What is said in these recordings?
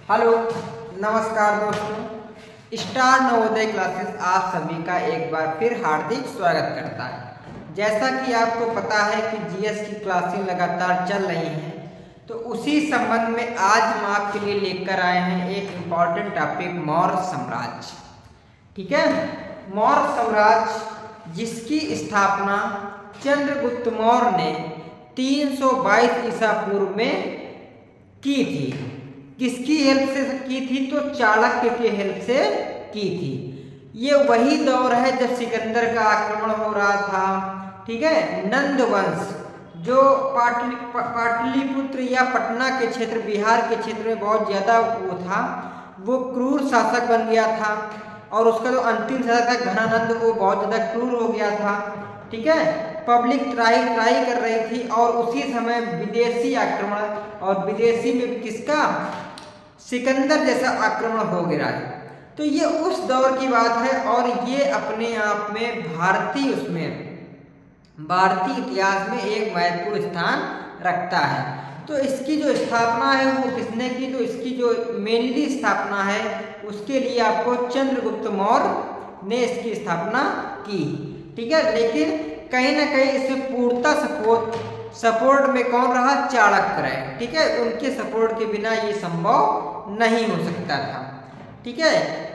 Hello, नमस्कार दोस्तों। Star Navodaya classes आप सभी का एक बार फिर हार्दिक स्वागत करता है। जैसा कि आपको पता है कि जीएस की क्लासें लगातार चल रही हैं, तो उसी संबंध में आज हम आपके लिए लेकर आए हैं एक इम्पॉर्टेंट टॉपिक, मौर्य साम्राज्य। ठीक है, मौर्य साम्राज्य जिसकी स्थापना चंद्रगुप्त मौर्य ने 322 ईसा पूर्व में की थी। किसकी हेल्प से की थी? तो चाणक्य के हेल्प से की थी। ये वही दौर है जब सिकंदर का आक्रमण हो रहा था। ठीक है, नंद वंश जो पाटलिपुत्र या पटना के क्षेत्र, बिहार के क्षेत्र में बहुत ज्यादा वो था, वो क्रूर शासक बन गया था। और उसका जो अंतिम शासक था घनानंद, वो बहुत ज्यादा क्रूर हो गया था। ठीक है, पब्लिक ट्राई कर रही थी और उसी समय विदेशी आक्रमण, और विदेशी में किसका? सिकंदर जैसा आक्रमण हो गिरा है। तो ये उस दौर की बात है और ये अपने आप में भारतीय इतिहास में एक महत्वपूर्ण स्थान रखता है। तो इसकी जो स्थापना है वो किसने की? तो इसकी जो मेनली स्थापना है उसके लिए आपको चंद्रगुप्त मौर्य ने इसकी स्थापना की। ठीक है, लेकिन कहीं ना कहीं इसे पूर्णता सपोर्ट में कौन रहा? चाणक्य रहे। ठीक है, उनके सपोर्ट के बिना ये संभव नहीं हो सकता था। ठीक है,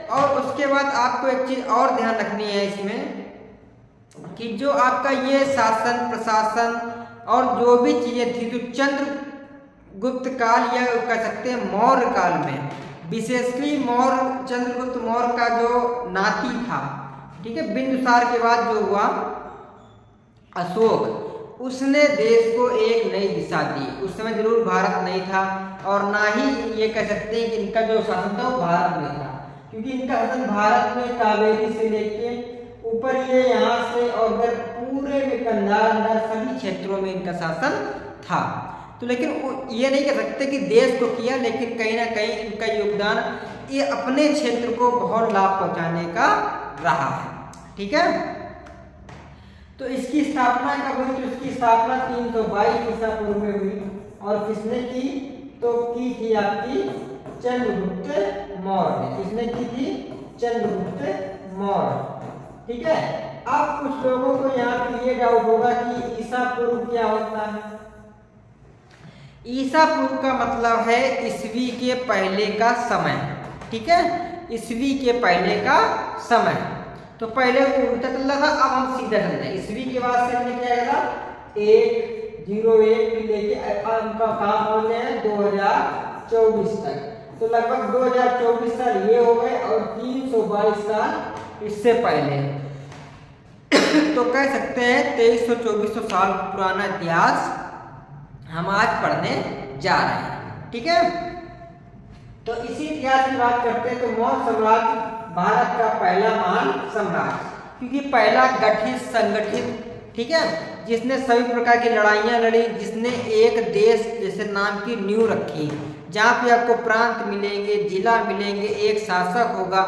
और उसके बाद आपको एक चीज और ध्यान रखनी है इसमें कि जो आपका ये शासन प्रशासन और जो भी चीजें थी, तो चंद्रगुप्त काल या कह सकते हैं मौर्य काल में, विशेषकर चंद्रगुप्त मौर्य का जो नाती था, ठीक है, बिंदुसार के बाद जो हुआ अशोक, उसने देश को एक नई दिशा दी। उस समय जरूर भारत नहीं था और ना ही ये कह सकते हैं कि इनका जो शासन था वो भारत में था, क्योंकि इनका शासन भारत में कावेरी से लेके ऊपर ये यहाँ से और उधर पूरे में कंधार अंदर सभी क्षेत्रों में इनका शासन था। तो लेकिन ये नहीं कह सकते कि देश को किया, लेकिन कहीं ना कहीं इनका योगदान ये अपने क्षेत्र को बहुत लाभ पहुंचाने का रहा है। ठीक है, तो इसकी स्थापना कब हुई? तो इसकी स्थापना 322 ईसा पूर्व में हुई। और किसने की? तो की थी आपकी चंद्रगुप्त मौर्य। किसने की थी? चंद्रगुप्त मौर्य। ठीक है, अब कुछ लोगों को यहाँ पे ये डाउट होगा कि ईसा पूर्व क्या होता है? ईसा पूर्व का मतलब है ईसवी के पहले का समय। ठीक है, ईसवी के पहले का समय। तो पहले उल्टा चल रहा था, अब हम सीधा चल रहे हैं। ईसवी के बाद से हमने क्या करा? 101 लेके उनका काम हो गया 2024 तक। तो लगभग 2024 साल ये हो गए और 322 साल इससे पहले। तो कह सकते हैं 2300-2400 साल पुराना इतिहास हम आज पढ़ने जा रहे हैं। ठीक है, तो इसी इतिहास की बात करते हैं। तो मौर्य साम्राज्य भारत का पहला महान साम्राज्य, क्योंकि पहला गठित संगठित, ठीक है, जिसने सभी प्रकार की लड़ाइयां लड़ी, जिसने एक देश जैसे नाम की नींव रखी, जहाँ पे आपको प्रांत मिलेंगे, जिला मिलेंगे, एक शासक होगा,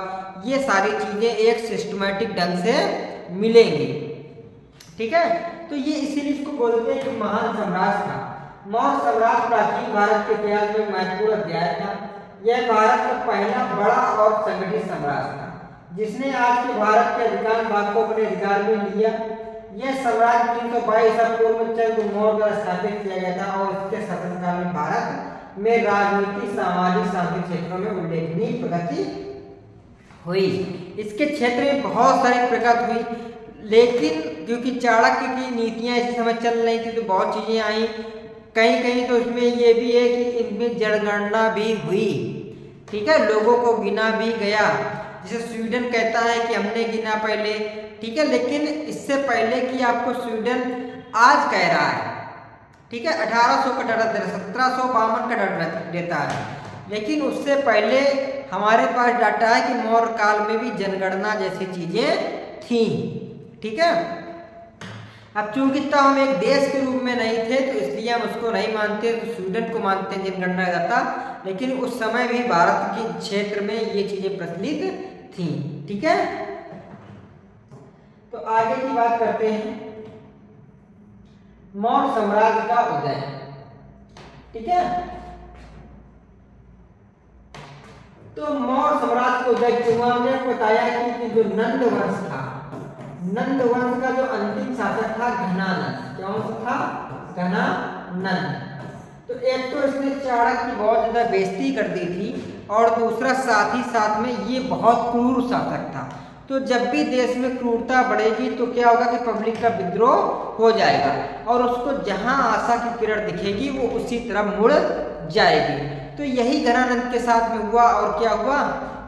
ये सारी चीजें एक सिस्टमैटिक ढंग से मिलेंगी। ठीक है, तो ये इसीलिए इसको बोलते हैं कि महान साम्राज्य था। मौर्य साम्राज्य प्राचीन भारत के इतिहास में महत्वपूर्ण अध्याय था। यह भारत का पहला बड़ा और संगठित साम्राज्य था, जिसने आज के भारत के अधिकांश भाग को अपने अधिकार में लिया। यह साम्राज्य 322 ईसा पूर्व में चंद्रगुप्त मौर्य द्वारा स्थापित किया गया था और इसके शासनकाल में भारत में राजनीति, सामाजिक, सांस्कृतिक क्षेत्रों में उल्लेखनीय प्रगति हुई। इसके क्षेत्र में बहुत सारी प्रगति हुई, लेकिन क्योंकि चाणक्य की नीतियां इस समय चल रही थी, तो बहुत चीजें आई। कहीं कहीं तो इसमें ये भी है कि इनमें जनगणना भी हुई। ठीक है, लोगों को गिना भी गया, जैसे स्वीडन कहता है कि हमने गिना पहले। ठीक है, लेकिन इससे पहले कि आपको स्वीडन आज कह रहा है, ठीक है, 1800 का डाटा 1752 का डाटा देता है, लेकिन उससे पहले हमारे पास डाटा है कि मौर्य काल में भी जनगणना जैसी चीजें थी। ठीक है, अब चूंकि तब हम एक देश के रूप में नहीं थे, तो इसलिए हम उसको नहीं मानते, तो स्वीडन को मानते हैं जनगणना डाटा। लेकिन उस समय भी भारत के क्षेत्र में ये चीजें प्रचलित थी। ठीक है, तो आगे की बात करते हैं, मौर्य साम्राज्य का उदय। ठीक है, तो मौर्य साम्राज्य को उदय क्यों? हमने बताया कि जो नंद वंश था, नंद वंश का जो अंतिम शासक था घनानंद, कौन था? घनानंद। तो एक तो इसने चाणक्य की बहुत ज्यादा बेइज्जती कर दी थी और दूसरा साथ ही साथ में ये बहुत क्रूर शासक था। तो जब भी देश में क्रूरता बढ़ेगी तो क्या होगा कि पब्लिक का विद्रोह हो जाएगा और उसको जहां आशा की किरण दिखेगी वो उसी तरफ मुड़ जाएगी। तो यही घनानंद के साथ में हुआ और क्या हुआ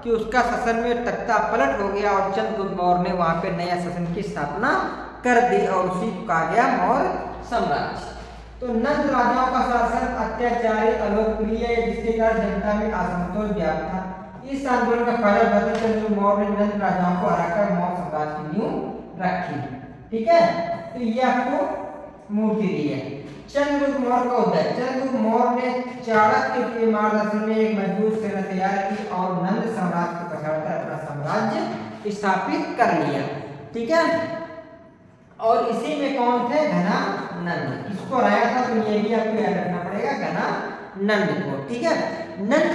कि उसका शासन में तख्ता पलट हो गया और चंद्रगुप्त मौर्य ने वहां पे नया शासन की स्थापना कर दी और उसी को कहा गया मौर्य साम्राज्य। तो नंद राजाओं का शासन अत्याचारी, अलोकप्रिय, जिसके कारण जनता में असंतोष व्याप्त था। इस आंदोलन का फायदा उठाते चंद्रगुप्त मौर्य ने नंद राजाओं को हराकर मौर्य साम्राज्य की नींव रखी। ठीक है, तो ये आपको मूर्ति दी है। चंद्रगुप्त मौर्य का उदय। चंद्रगुप्त मौर्य ने चाणक्य के मार्गदर्शन में एक मजबूत सेना तैयार की और नंद साम्राज्य को पछाड़कर अपना साम्राज्य स्थापित कर लिया। ठीक है, और इसी में कौन थे? घनानंद। इसको हराया था, तो ये भी आपको याद रखना पड़ेगा, घनानंद को। ठीक है, नंद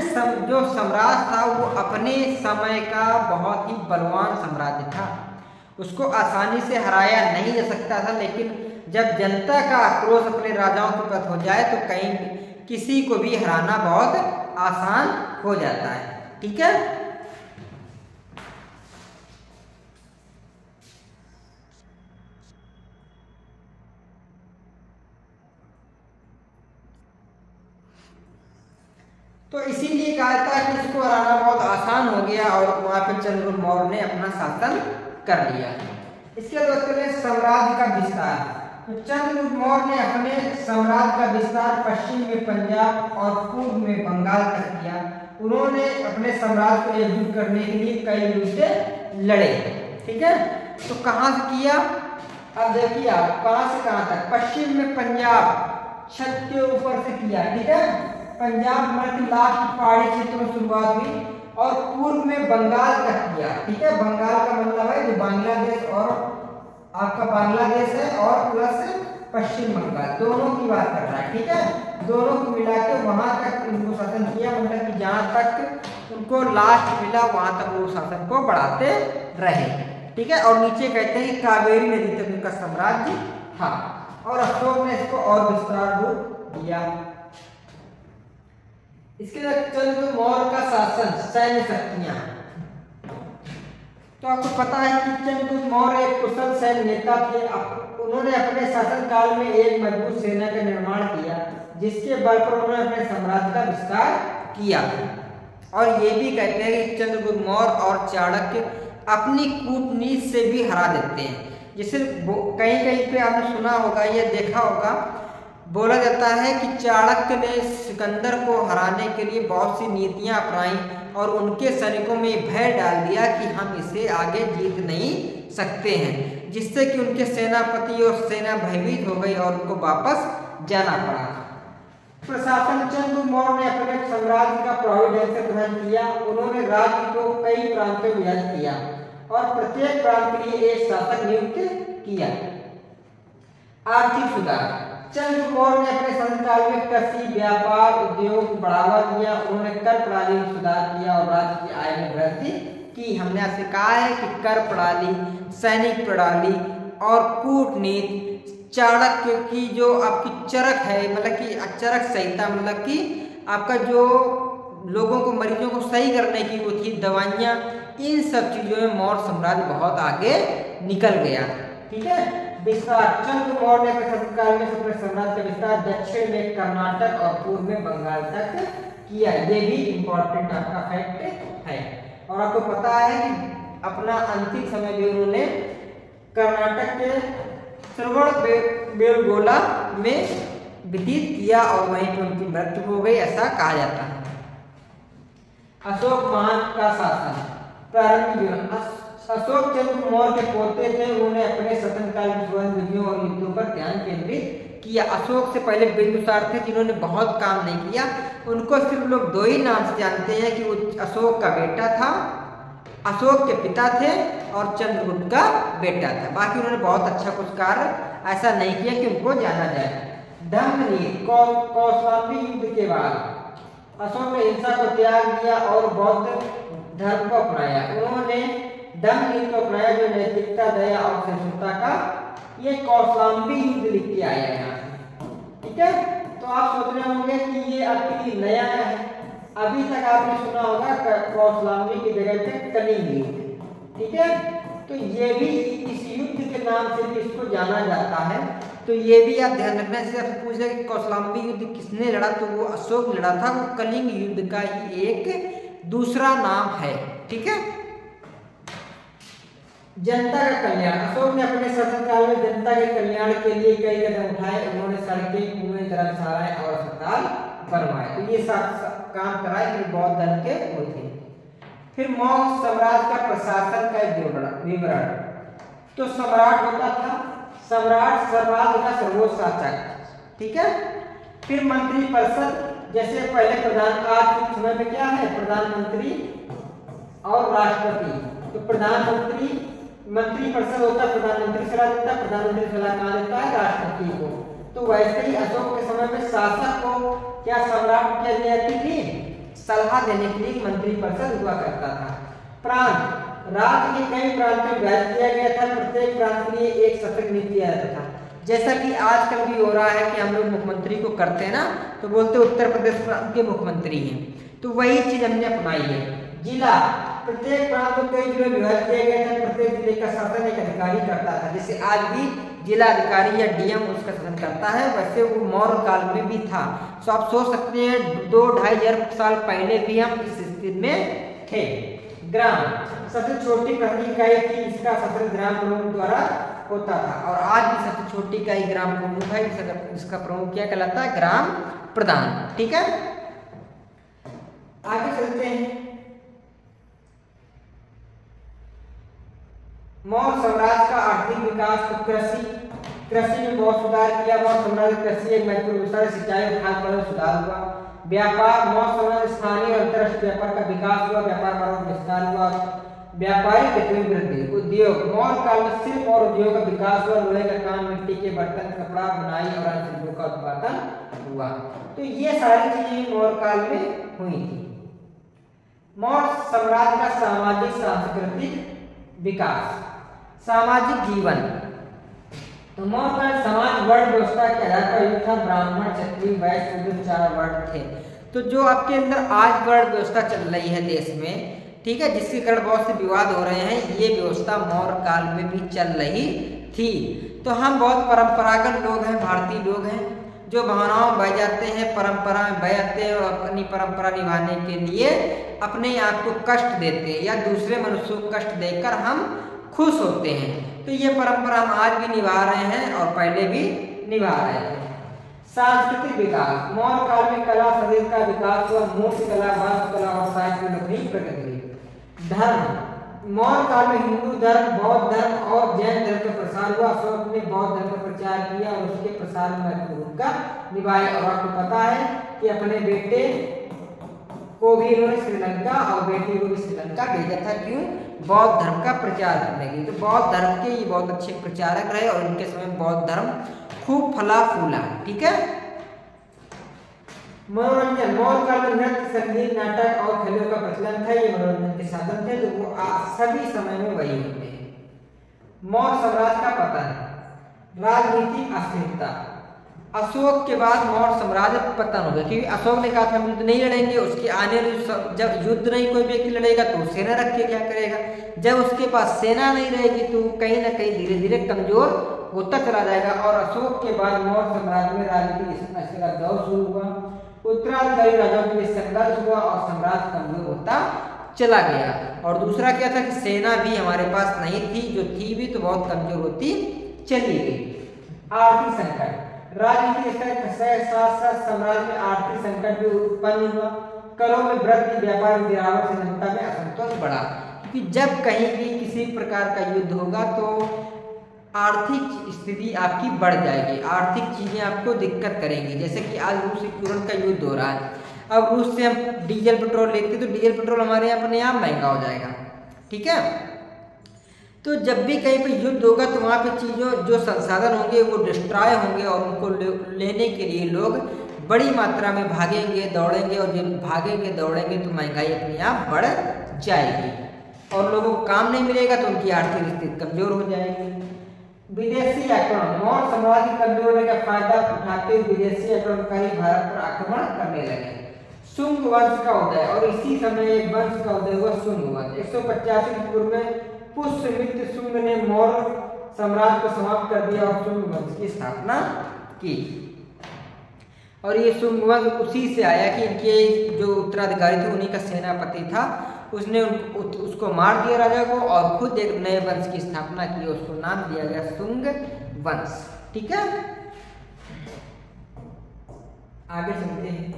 जो साम्राज्य था वो अपने समय का बहुत ही बलवान साम्राज्य था, उसको आसानी से हराया नहीं जा सकता था। लेकिन जब जनता का आक्रोश अपने राजाओं के प्रति हो जाए तो कहीं किसी को भी हराना बहुत आसान हो जाता है। ठीक है, तो इसीलिए कहा था कि इसको हराना बहुत आसान हो गया और वहां पे चंद्रगुप्त मौर्य ने अपना शासन कर लिया। इसके बाद करें साम्राज्य का विस्तार। तो चंद्रगुप्त मौर्य ने अपने साम्राज्य का विस्तार पश्चिम में पंजाब और पूर्व में बंगाल तक किया। उन्होंने अपने साम्राज्य को एकजुट करने के लिए कई युद्ध लड़े। ठीक है, तो कहां से किया? अब देखिए आप, कहां से कहां तक? पश्चिम में पंजाब छत के ऊपर से किया। ठीक है, पंजाब मतलब लास्ट पहाड़ी क्षेत्र में शुरुआत हुई और पूर्व में बंगाल तक किया। ठीक है, बंगाल का मतलब है जो बांग्लादेश और आपका बांग्लादेश है और प्लस पश्चिम बंगाल, दोनों की बात कर रहा है। ठीक है, दोनों को मिला के वहां तक उनको शासन किया, मतलब कि जहां तक उनको लास्ट मिला वहां तक वो शासन को बढ़ाते रहे। ठीक है, और नीचे कहते हैं कि कावेरी नदी तक उनका साम्राज्य था और अशोक ने इसको और विस्तार रूप दिया। इसके बाद चंद्रगुप्त मौर्य का शासन, सैन्य शक्तियां। तो आपको पता है कि चंद्रगुप्त मौर्य एक कुशल सैन्य नेता थे। उन्होंने अपने शासन काल में एक मजबूत सेना का निर्माण किया जिसके बल पर उन्होंने अपने साम्राज्य का विस्तार किया। और ये भी कहते हैं कि चंद्रगुप्त मौर्य और चाणक्य अपनी कूटनीति से भी हरा देते हैं। जैसे कहीं कहीं पे आपने सुना होगा, ये देखा होगा, बोला जाता है कि चाणक्य ने सिकंदर को हराने के लिए बहुत सी नीतियां अपनाई और उनके सैनिकों में भय डाल दिया कि हम इसे आगे जीत नहीं सकते हैं, जिससे कि उनके सेनापति और सेना भयभीत हो गई और उनको वापस जाना पड़ा। प्रशासन चंद्रगुप्त मौर्य ने अपने साम्राज्य का प्रभावी ढंग से प्रबंधन किया। उन्होंने राज्य को कई प्रांतों में विभाजित किया और प्रत्येक प्रांत के लिए एक शासक नियुक्त किया। आर्थिक सुधार। चंद्रगुप्त मौर्य ने अपने शासनकाल में कृषि, व्यापार, उद्योग को बढ़ावा दिया। उन्होंने कर प्रणाली में सुधार किया और राज्य की आय में वृद्धि की। हमने आपसे कहा है कि कर प्रणाली, सैनिक प्रणाली और कूटनीति, चाणक्य की जो आपकी चरक है, मतलब कि चरक संहिता, मतलब कि आपका जो लोगों को, मरीजों को सही करने की वो थी दवाइयाँ, इन सब चीजों में मौर्य साम्राज्य बहुत आगे निकल गया। ठीक है, विस्तार। चंद्रगुप्त मौर्य ने अपने शासनकाल में अपने साम्राज्य का विस्तार दक्षिण में कर्नाटक और पूर्व में बंगाल तक किया। ये भी इंपॉर्टेंट आपका फैक्ट है। और आपको पता है कि अपना अंतिम समय भी उन्होंने कर्नाटक के श्रवणबेलगोला में व्यतीत किया और वहीं पर उनकी मृत्यु हो गई, ऐसा कहा जाता है। अशोक महान का शासन। प्रारंभिक अशोक चंद्र मौर्य के पोते थे। उन्होंने अपने शासनकाल में विधियों और युद्धों पर ध्यान केंद्रित किया। अशोक से पहले बिंदुसार थे जिन्होंने बहुत काम नहीं किया। उनको सिर्फ लोग दो ही नाम से जानते हैं कि वो अशोक का बेटा था, अशोक के पिता थे और चंद्रगुप्त का बेटा था। बाकी उन्होंने बहुत अच्छा कुछ कार्य ऐसा नहीं किया कि उनको जाना जाए। दमननीति। कौशाम्बी युद्ध के बाद अशोक ने हिंसा को त्याग दिया और बौद्ध धर्म को अपनाया। उन्होंने दम नीति को अपनाया जो नैतिकता, दया और सहिष्णुता का ये कौशाम्बी युद्ध लिख के आया यहाँ से। ठीक है, तो आप सोच रहे होंगे कि ये आपके लिए नया है। अभी तक आपने सुना होगा कौशाम्बी की जगह पे कलिंग युद्ध। ठीक है, तो ये भी इस युद्ध के नाम से भी इसको जाना जाता है। तो ये भी आप ध्यान रखना। जैसे आपसे पूछा कि कौशाम्बी युद्ध किसने लड़ा, तो वो अशोक लड़ा था। वो कलिंग युद्ध का ही एक दूसरा नाम है। ठीक है, जनता का कल्याण। अशोक ने अपने शासनकाल में जनता के कल्याण के लिए कई कदम उठाए। उन्होंने सड़कें, कुएं, धर्मशालाएं और अस्पताल बनवाए। तो ये सब काम कराए फिर बौद्ध धर्म के वो थे। फिर मौर्य साम्राज्य का प्रशासन का विवरण। तो सम्राट होता था, सम्राट साम्राज्य का सर्वोच्च शासक। ठीक है, फिर मंत्री परिषद, जैसे पहले प्रधान, आज के समय में क्या है, प्रधानमंत्री और राष्ट्रपति। तो प्रधानमंत्री, मंत्री परिषद होता है, प्रधानमंत्री सलाह देता है, प्रधानमंत्री सलाह कहाँ देता है, राष्ट्रपति को। तो वैसे ही अशोक के समय में शासक को क्या सम्राट क्या जाती थी, सलाह देने के लिए मंत्री परिषद हुआ करता था। प्रांत, राज्य के कई प्रांत में विभाजित किया गया था। प्रत्येक प्रांत के लिए एक शासक नियुक्त किया जाता था। जैसा कि आजकल भी हो रहा है कि हम लोग मुख्यमंत्री को करते हैं ना, तो बोलते उत्तर प्रदेश प्रांत के मुख्यमंत्री हैं। तो वही चीज हमने अपनाई है। जिला, प्रत्येक प्रांत में कई जिले विभाजित किए गए थे। प्रत्येक जिले का शासन एक अधिकारी करता था। जैसे आज भी जिला अधिकारी या डीएम उसका शासन करता है, वैसे वो मौर्य काल में भी था। तो आप सोच सकते हैं 2-2.5 साल पहले भी हम इस स्थिति में थे। ग्राम, सबसे छोटी प्रहरी इकाई थी, इसका शासन ग्राम प्रमुख द्वारा होता था। और आज भी सबसे छोटी इकाई ग्राम प्रमुख है, इसका प्रमुख क्या कहलाता है, ग्राम प्रधान। ठीक है, आगे चलते हैं। मौर्य साम्राज्य का आर्थिक विकास। तो कृषि में बहुत सुधार किया। मौर्य साम्राज्य कृषि एक महत्वपूर्ण विषय है। सिंचाई और खाद्य में सुधार हुआ। व्यापार, मौर्य साम्राज्य स्थानीय और अंतरराष्ट्रीय व्यापार का विकास हुआ। व्यापार मार्ग विस्तार हुआ। व्यापारिक गतिविधि वृद्धि। उद्योग, मौर्य काल में शिल्प और उद्योग का विकास हुआ। लोहे का काम, मिट्टी के बर्तन, कपड़ा, बुनाई और अन्य शिल्पों का उत्पादन हुआ। तो ये सारी चीजें मौर्य काल में हुई थी। मौर्य साम्राज्य का सामाजिक सांस्कृतिक विकास। सामाजिक जीवन, तो मौर्य का समाज वर्ण व्यवस्था के आधार पर युक्त था। ब्राह्मण, क्षत्रिय, वैश्य, शूद्र 4 वर्ण थे। तो जो आपके अंदर आज वर्ण व्यवस्था चल रही है देश में, ठीक है, जिसके कारण बहुत से विवाद हो रहे हैं, ये व्यवस्था मौर्य काल में भी चल रही थी। तो हम बहुत परंपरागत लोग हैं, भारतीय लोग हैं, जो भावनाओं में बह जाते हैं, परंपरा में बह जाते हैं और अपनी परंपरा निभाने के लिए अपने आप को कष्ट देते हैं या दूसरे मनुष्यों को कष्ट देकर हम खुश होते हैं। तो ये परंपरा हम आज भी निभा रहे हैं और पहले भी निभा रहे हैं। सांस्कृतिक विकास, मौर्य काल में कला संगीत का विकास हुआ। मूर्ति कला, वास्तुकला और साहित्य में नई प्रगति हुई। धर्म, मौर्य काल में हिंदू धर्म, बौद्ध धर्म और जैन धर्म का प्रसार हुआ। अशोक ने बौद्ध धर्म का प्रचार किया और उसके प्रसार में महत्वपूर्ण भूमिका निभाई। और आपको पता है कि अपने बेटे को भी इन्होंने श्रीलंका और बेटी को भी श्रीलंका भेजा था। क्यों? बौद्ध धर्म का प्रचार करने के लिए। तो बौद्ध धर्म के ये बहुत अच्छे प्रचारक रहे और इनके समय बौद्ध धर्म खूब फला फूला। ठीक है, मनोरंजन, मौर्य काल में नृत्य, संगीत, नाटक और खेलों का प्रचलन था। ये मनोरंजन के साधन थे, तो वो सभी समय में वही होते हैं। मौर्य साम्राज्य का पतन, राजनीतिक अस्थिरता। अशोक के बाद मौर्य साम्राज्य पतन हो गया, क्योंकि अशोक ने कहा था हम युद्ध नहीं लड़ेंगे। उसके आने जब युद्ध नहीं कोई व्यक्ति लड़ेगा तो सेना रख के क्या करेगा। जब उसके पास सेना नहीं रहेगी तो कहीं ना कहीं धीरे धीरे कमजोर होता चला जाएगा। और अशोक के बाद मौर्य साम्राज्य में राजनीतिक अस्थिरता का दौर शुरू हुआ। उत्तराधिकारी राजाओं के बीच संघर्ष हुआ और साम्राज्य कमजोर होता चला गया। और दूसरा क्या था कि सेना भी हमारे पास नहीं थी, जो थी भी तो बहुत कमजोर होती चली गई। आर्थिक संकट, राजनीतिक स्तर के साथ साथ साम्राज्य में आर्थिक संकट भी उत्पन्न हुआ। करों में वृद्धि, व्यापार में गिरावट से जनता में असंतोष बढ़ा। क्योंकि जब कहीं भी किसी प्रकार का युद्ध होगा तो आर्थिक स्थिति आपकी बढ़ जाएगी, आर्थिक चीजें आपको दिक्कत करेंगी। जैसे कि आज रूस यूक्रेन का युद्ध हो रहा है। अब रूस से हम डीजल पेट्रोल लेते तो डीजल पेट्रोल हमारे यहाँ अपने आप महंगा हो जाएगा। ठीक है, तो जब भी कहीं पे युद्ध होगा तो वहाँ पे चीज़ों जो संसाधन होंगे वो डिस्ट्रॉय होंगे और उनको लेने के लिए लोग बड़ी मात्रा में भागेंगे दौड़ेंगे, और जब भागेंगे दौड़ेंगे तो महंगाई अपने आप बढ़ जाएगी और लोगों को काम नहीं मिलेगा तो उनकी आर्थिक स्थिति कमजोर हो जाएगी। विदेशी आक्रमण, मौर्य साम्राज्य की कमजोर होने का फायदा उठाते हुए विदेशी आक्रमणकारी भारत पर आक्रमण करने लगे। शुंग वंश का उदय, और इसी समय एक वंश का उदय हुआ शुंग वंश। 185 पूर्व में पुष्यमित्र शुंग ने मौर्य साम्राज्य को समाप्त कर दिया और शुंग वंश की स्थापना की। और ये शुंग वंश उसी से आया कि इनके जो उत्तराधिकारी थे उन्हीं का सेनापति था, उसने उसको मार दिया राजा को और खुद एक नए वंश की स्थापना की, उसको नाम दिया गया शुंग वंश। ठीक है, आगे चलते हैं।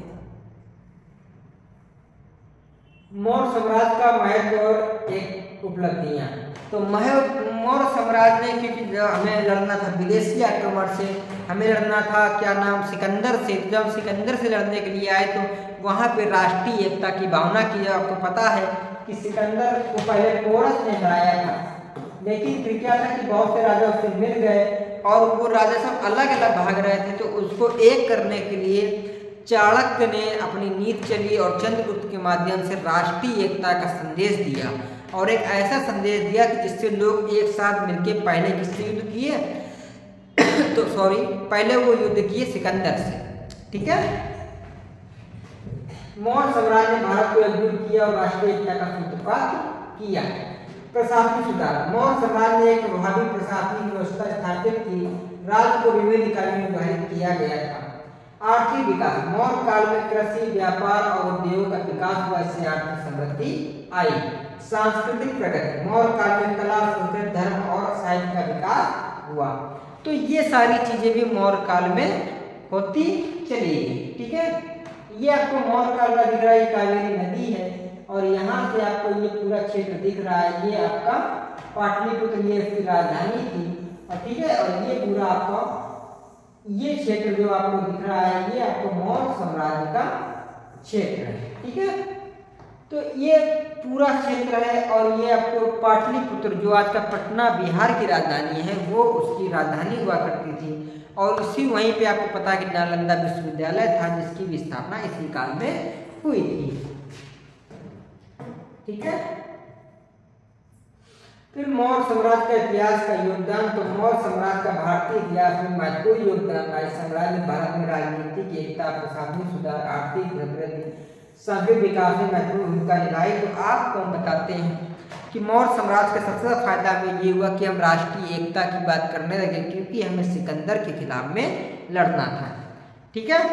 मौर्य साम्राज्य का महत्व और एक उपलब्धियां। तो मौर्य साम्राज्य ने, क्योंकि हमें लड़ना था विदेशी आक्रमण से, हमें लड़ना था क्या नाम सिकंदर से, जब सिकंदर से लड़ने के लिए आए तो वहाँ पे राष्ट्रीय एकता की भावना की। आपको पता है कि सिकंदर को पहले पोरस ने हराया था, लेकिन फिर क्या था कि बहुत से राजा उससे मिल गए और वो राजा सब अलग अलग भाग रहे थे, तो उसको एक करने के लिए चाणक्य ने अपनी नीति चली और चंद्रगुप्त के माध्यम से राष्ट्रीय एकता का संदेश दिया, और एक ऐसा संदेश दिया कि जिससे लोग एक साथ मिलकर पहले किससे युद्ध किए तो पहले वो युद्ध किए सिकंदर से। ठीक है, मौर्य साम्राज्य ने भारत को एकजुट किया और राष्ट्रीय एकता का सूत्रपात किया। प्रशासनिक सुधार, मौर्य साम्राज्य ने एक प्रभावी प्रशासनिक व्यवस्था स्थापित की, राज्य को विभिन्न इकाइयों में विभाजित किया गया था। आर्थिक विकास, मौर्य काल में कृषि व्यापार और उद्योग का विकास हुआ, इससे आर्थिक समृद्धि आई। सांस्कृतिक प्रगति, मौर्य काल में कला संस्कृति धर्म और साहित्य का विकास हुआ। तो ये सारी चीजें भी मौर्य काल में होती चली गई। ठीक है, ये आपको मौर्य काल का दिख रहा है, कावेरी नदी है और यहाँ से आपको ये पूरा क्षेत्र दिख रहा है, ये आपका पाटलिपुत्र ये इसकी राजधानी थी। और ठीक है, और ये पूरा आपका ये क्षेत्र जो आपको दिख रहा है ये आपको मौर्य साम्राज्य का क्षेत्र है। ठीक है, तो ये पूरा क्षेत्र है और ये आपको पाटलिपुत्र जो आज का पटना बिहार की राजधानी है वो उसकी राजधानी हुआ करती थी, और उसी वहीं पे आपको पता है कि नालंदा विश्वविद्यालय था जिसकी भी स्थापना इसी काल में हुई थी। ठीक है, फिर मौर्य साम्राज्य का इतिहास का योगदान। तो मौर्य साम्राज्य का भारतीय इतिहास में महत्वपूर्ण योगदान रहा। इस साम्राज्य ने भारत में राजनीतिक एकता, प्रशासनिक सुधार, आर्थिक प्रगति, सांस्कृतिक विकास में महत्वपूर्ण भूमिका निभाई। तो आपको हम बताते हैं कि मौर्य साम्राज्य का सबसे ज्यादा फायदा हमें ये हुआ कि हम राष्ट्रीय एकता की बात करने लगे, क्योंकि हमें सिकंदर के खिलाफ में लड़ना था। ठीक है,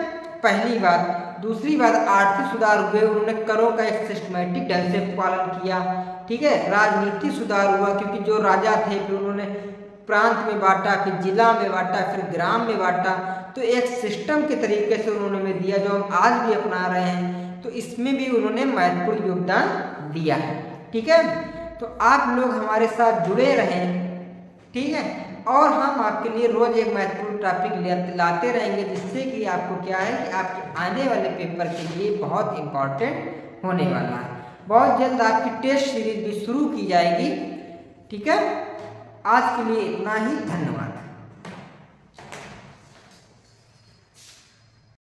पहली बात। दूसरी बात, आर्थिक सुधार हुए, उन्होंने करों का एक सिस्टमैटिक ढंग से पालन किया। ठीक है, राजनीतिक सुधार हुआ क्योंकि जो राजा थे फिर उन्होंने प्रांत में बांटा, फिर जिला में बांटा, फिर ग्राम में बांटा, तो एक सिस्टम के तरीके से उन्होंने हमें दिया जो हम आज भी अपना रहे हैं। तो इसमें भी उन्होंने महत्वपूर्ण योगदान दिया है। ठीक है, तो आप लोग हमारे साथ जुड़े रहें। ठीक है, और हम आपके लिए रोज एक महत्वपूर्ण टॉपिक लाते रहेंगे, जिससे कि आपको क्या है कि आपके आने वाले पेपर के लिए बहुत इम्पोर्टेंट होने वाला है। बहुत जल्द आपकी टेस्ट सीरीज भी शुरू की जाएगी। ठीक है, आज के लिए इतना ही, धन्यवाद।